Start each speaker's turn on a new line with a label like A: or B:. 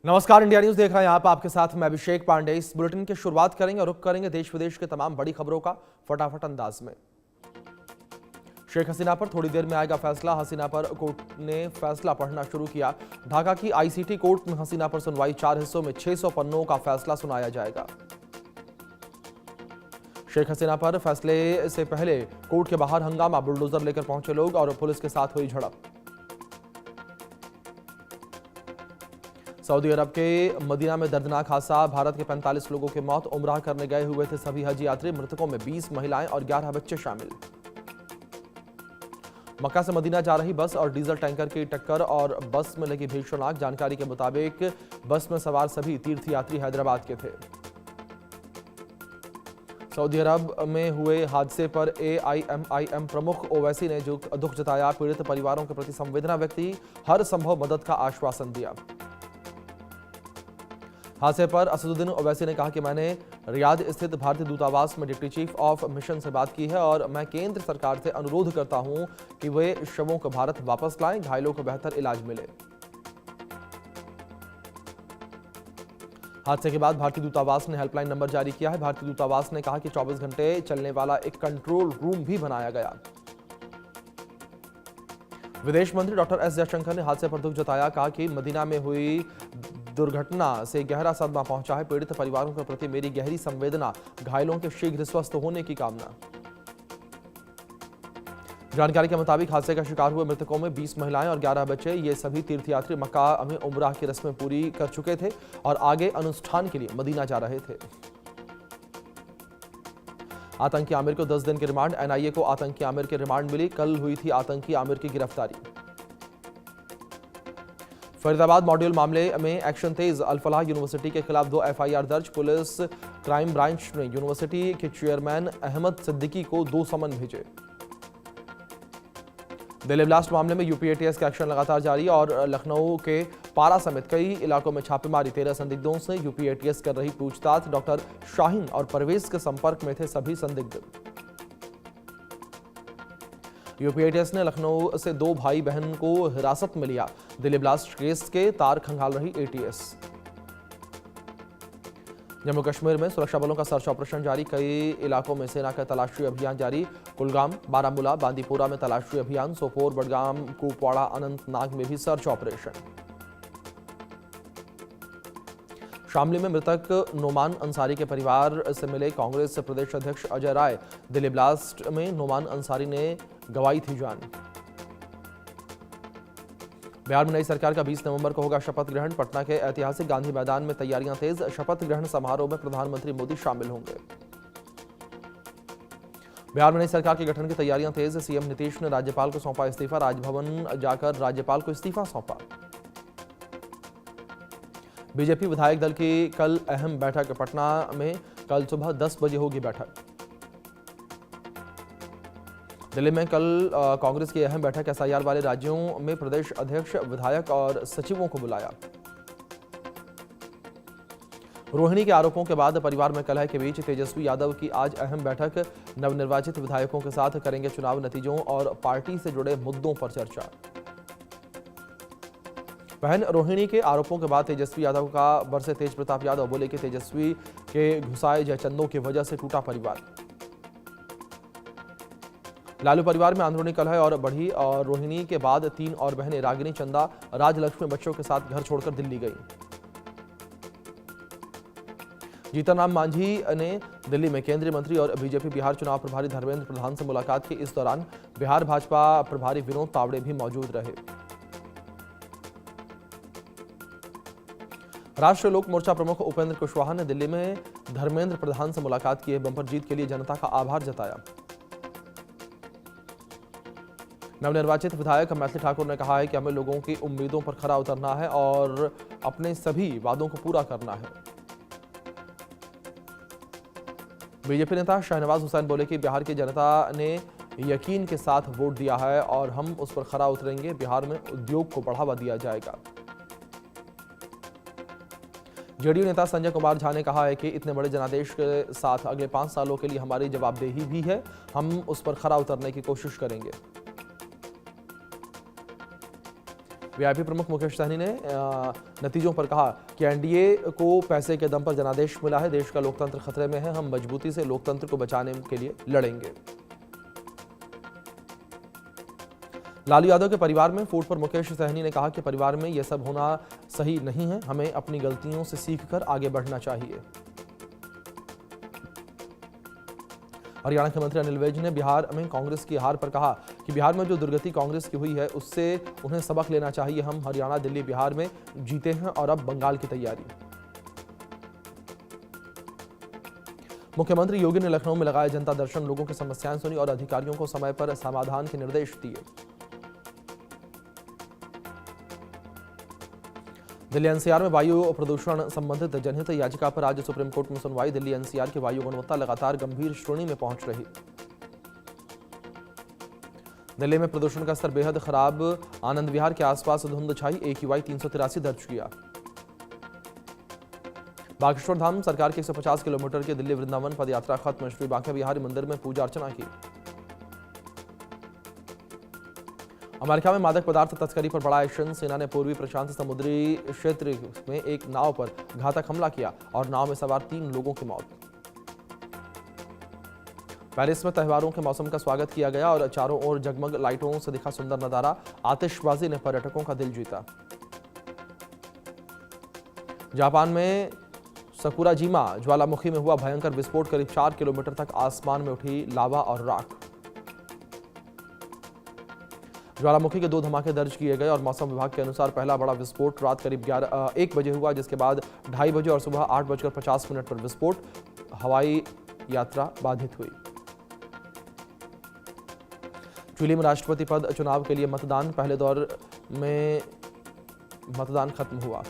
A: नमस्कार, India news देख रहे हैं आप। आपके साथ मैं अभिषेक पांडे। इस बुलेटिन की शुरुआत करेंगे और रुख करेंगे देश विदेश के तमाम बड़ी खबरों का फटाफट अंदाज में। शेख हसीना पर थोड़ी देर में आएगा फैसला। हसीना पर कोर्ट ने फैसला पढ़ना शुरू किया। ढाका की आईसीटी कोर्ट में हसीना पर सुनवाई 4 हिस्सों में 600 पन्नों का फैसला सुनाया जाएगा। शेख हसीना पर फैसले से पहले कोर्ट के बाहर हंगामा, बुलडोजर लेकर पहुंचे लोग और पुलिस के साथ हुई झड़प। सऊदी अरब के मदीना में दर्दनाक हादसा, भारत के 45 लोगों की मौत। उमराह करने गए हुए थे सभी हज यात्री। मृतकों में 20 महिलाएं और 11 बच्चे शामिल। मक्का से मदीना जा रही बस और डीजल टैंकर की टक्कर और बस में लगी भीषण आग। जानकारी के मुताबिक बस में सवार सभी तीर्थयात्री हैदराबाद के थे। सऊदी अरब में हुए हादसे पर AIMIM प्रमुख ओवैसी ने दुख जताया। पीड़ित परिवारों के प्रति संवेदना व्यक्त की, हर संभव मदद का आश्वासन दिया। हादसे पर असदुद्दीन ओवैसी ने कहा कि मैंने रियाद स्थित भारतीय दूतावास में डिप्टी चीफ ऑफ मिशन से बात की है और मैं केंद्र सरकार से अनुरोध करता हूं कि वे शवों को भारत वापस लाएं, घायलों को बेहतर इलाज मिले। हादसे के बाद भारतीय दूतावास ने हेल्पलाइन नंबर जारी किया है। भारतीय दूतावास ने कहा कि 24 घंटे चलने वाला एक कंट्रोल रूम भी बनाया गया। विदेश मंत्री डॉक्टर एस जयशंकर ने हादसे पर दुख जताया। कहा कि मदीना में हुई दुर्घटना से गहरा सदमा पहुंचा है। पीड़ित परिवारों के प्रति मेरी गहरी संवेदना, घायलों के शीघ्र स्वस्थ होने की कामना। जानकारी के मुताबिक हादसे का शिकार हुए मृतकों में 20 महिलाएं और 11 बच्चे। ये सभी तीर्थयात्री मक्का में उमराह की रस्में पूरी कर चुके थे और आगे अनुष्ठान के लिए मदीना जा रहे थे। आतंकी आमिर को 10 दिन की रिमांड। NIA को आतंकी आमिर की रिमांड मिली। कल हुई थी आतंकी आमिर की गिरफ्तारी। फरीदाबाद मॉड्यूल मामले में एक्शन तेज। अल-फलाह यूनिवर्सिटी के खिलाफ 2 FIR दर्ज। पुलिस क्राइम ब्रांच ने यूनिवर्सिटी के चेयरमैन अहमद सिद्दीकी को 2 समन भेजे। दिल्ली ब्लास्ट मामले में यूपी ATS का एक्शन लगातार जारी और लखनऊ के पारा समेत कई इलाकों में छापेमारी। 13 संदिग्धों से यूपी ATS कर रही पूछताछ। डॉक्टर शाहीन और परवेज के संपर्क में थे सभी संदिग्ध। यूपी ATS ने लखनऊ से 2 भाई बहन को हिरासत में लिया। दिल्ली ब्लास्ट केस के तार खंगाल रही ATS। जम्मू कश्मीर में सुरक्षा बलों का सर्च ऑपरेशन जारी। कई इलाकों में सेना का तलाशी अभियान जारी। कुलगाम, बारामूला, बांदीपुरा में तलाशी अभियान। सोपोर, बडगाम, कुपवाड़ा, अनंतनाग में भी सर्च ऑपरेशन। शामली में मृतक नोमान अंसारी के परिवार से मिले कांग्रेस प्रदेश अध्यक्ष अजय राय। दिल्ली ब्लास्ट में नोमान अंसारी ने गंवाई थी जान। बिहार में नई सरकार का 20 नवंबर को होगा शपथ ग्रहण। पटना के ऐतिहासिक गांधी मैदान में तैयारियां तेज। शपथ ग्रहण समारोह में प्रधानमंत्री मोदी शामिल होंगे। बिहार में नई सरकार के गठन की तैयारियां तेज। सीएम नीतीश ने राज्यपाल को सौंपा इस्तीफा। राजभवन जाकर राज्यपाल को इस्तीफा सौंपा। बीजेपी विधायक दल की कल अहम बैठक। पटना में कल सुबह 10 बजे होगी बैठक। दिल्ली में कल कांग्रेस की अहम बैठक। SIR वाले राज्यों में प्रदेश अध्यक्ष, विधायक और सचिवों को बुलाया। रोहिणी के आरोपों के बाद परिवार में कलह के बीच तेजस्वी यादव की आज अहम बैठक। नवनिर्वाचित विधायकों के साथ करेंगे चुनाव नतीजों और पार्टी से जुड़े मुद्दों पर चर्चा। बहन रोहिणी के आरोपों के बाद तेजस्वी यादव का बरसे तेज प्रताप यादव। बोले कि तेजस्वी के घुसाए जयचंदों की वजह से टूटा परिवार। लालू परिवार में अंदरूनी कलह और बढ़ी और रोहिणी के बाद 3 और बहनें रागिनी, चंदा, राजलक्ष्मी बच्चों के साथ घर छोड़कर दिल्ली गई। जीतन राम मांझी ने दिल्ली में केंद्रीय मंत्री और बीजेपी बिहार चुनाव प्रभारी धर्मेंद्र प्रधान से मुलाकात की। इस दौरान बिहार भाजपा प्रभारी विनोद तावड़े भी मौजूद रहे। राष्ट्रीय लोक मोर्चा प्रमुख उपेंद्र कुशवाहा ने दिल्ली में धर्मेंद्र प्रधान से मुलाकात की। बंपर जीत के लिए जनता का आभार जताया। नवनिर्वाचित विधायक मैथिली ठाकुर ने कहा है कि हमें लोगों की उम्मीदों पर खरा उतरना है और अपने सभी वादों को पूरा करना है। बीजेपी नेता शाहनवाज हुसैन बोले कि बिहार की जनता ने यकीन के साथ वोट दिया है और हम उस पर खरा उतरेंगे। बिहार में उद्योग को बढ़ावा दिया जाएगा। जेडीयू नेता संजय कुमार झा ने कहा है कि इतने बड़े जनादेश के साथ अगले 5 सालों के लिए हमारी जवाबदेही भी है। हम उस पर खरा उतरने की कोशिश करेंगे। वीआईपी प्रमुख मुकेश सहनी ने नतीजों पर कहा कि एनडीए को पैसे के दम पर जनादेश मिला है। देश का लोकतंत्र खतरे में है, हम मजबूती से लोकतंत्र को बचाने के लिए लड़ेंगे। लालू यादव के परिवार में फूट पर मुकेश सहनी ने कहा कि परिवार में यह सब होना सही नहीं है, हमें अपनी गलतियों से सीखकर आगे बढ़ना चाहिए। हरियाणा के मंत्री अनिल विज ने बिहार में कांग्रेस की हार पर कहा कि बिहार में जो दुर्गति कांग्रेस की हुई है उससे उन्हें सबक लेना चाहिए। हम हरियाणा, दिल्ली, बिहार में जीते हैं और अब बंगाल की तैयारी। मुख्यमंत्री योगी ने लखनऊ में लगाया जनता दर्शन, लोगों की समस्याएं सुनी और अधिकारियों को समय पर समाधान के निर्देश दिए। दिल्ली एनसीआर में वायु प्रदूषण संबंधित जनहित याचिका पर आज सुप्रीम कोर्ट में सुनवाई। दिल्ली एनसीआर की वायु गुणवत्ता लगातार गंभीर श्रेणी में पहुंच रही। दिल्ली में प्रदूषण का स्तर बेहद खराब, आनंद विहार के आसपास धुंध छाई, AQI 383 दर्ज किया। बागेश्वर धाम सरकार की 150 किलोमीटर की दिल्ली वृंदावन पदयात्रा खत्म, श्री बांके बिहारी मंदिर में पूजा अर्चना की। अमेरिका में मादक पदार्थ तस्करी पर बड़ा एक्शन, सेना ने पूर्वी प्रशांत समुद्री क्षेत्र में एक नाव पर घातक हमला किया और नाव में सवार 3 लोगों की मौत। पेरिस में त्योहारों के मौसम का स्वागत किया गया और चारों ओर जगमग लाइटों से दिखा सुंदर नजारा, आतिशबाजी ने पर्यटकों का दिल जीता। जापान में सकुराजिमा ज्वालामुखी में हुआ भयंकर विस्फोट, करीब 4 किलोमीटर तक आसमान में उठी लावा और राख। ज्वालामुखी के 2 धमाके दर्ज किए गए और मौसम विभाग के अनुसार पहला बड़ा विस्फोट रात करीब 1 बजे हुआ, जिसके बाद 2:30 बजे और सुबह 8:50 पर विस्फोट, हवाई यात्रा बाधित हुई। चिली में राष्ट्रपति पद चुनाव के लिए मतदान, पहले दौर में मतदान खत्म हुआ।